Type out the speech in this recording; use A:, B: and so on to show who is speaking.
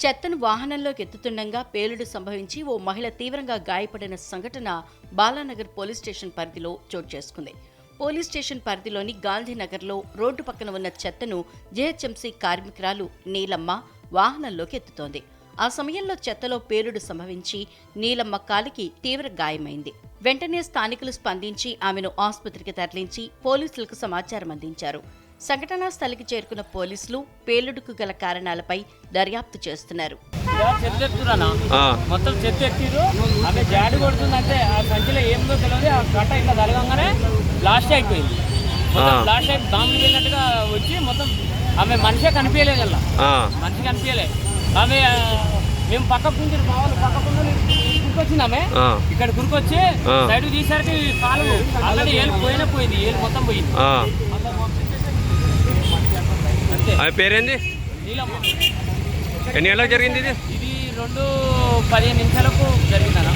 A: చెత్తను వాహనంలోకి ఎత్తుతుండగా పేలుడు సంభవించి ఓ మహిళ తీవ్రంగా గాయపడిన సంఘటన బాలానగర్ పోలీస్ స్టేషన్ పరిధిలో చోటు చేసుకుంది. పోలీస్ స్టేషన్ పరిధిలోని గాంధీనగర్లో రోడ్డు పక్కన ఉన్న చెత్తను జీహెచ్ఎంసీ కార్మికురాలు నీలమ్మ వాహనంలోకి ఎత్తుతోంది. ఆ సమయంలో చెత్తలో పేలుడు సంభవించి నీలమ్మ కాలికి తీవ్ర గాయమైంది. వెంటనే స్థానికులు స్పందించి ఆమెను ఆసుపత్రికి తరలించి పోలీసులకు సమాచారం అందించారు. సంఘటనా స్థలికి చేరుకున్న పోలీసులు పేలుడుకు గల కారణాలపై దర్యాప్తు చేస్తున్నారు.
B: మొత్తం చెత్త ఎత్తిరు, ఆమె జాడి కొడుతుందంటే ఆ సంచిలో ఏందో తెలియదు. ఆ కట్ట ఇంకా తలగంగానే బ్లాస్ట్ అయిపోయింది. బ్లాస్ట్ అయి బాంబులు వెళ్ళినట్టుగా వచ్చి మొత్తం ఆమె మనిషే కనిపించలేదు. అలా మనిషి కనిపించలేదు. ఆమె మేము పక్కకు గురికొచ్చింది. ఆమె ఇక్కడ గురికొచ్చి సైడ్ తీసరికి కాలు ఆల్రెడీ ఏళ్ళు పోయింది. ఏళ్ళు మొత్తం పోయింది.
C: పేరేంది?
B: నీలమ్మ.
C: ఎన్ని గంటలకు జరిగింది ఇది?
B: ఇది 2:15 నిమిషాలకు జరిగిందన్న.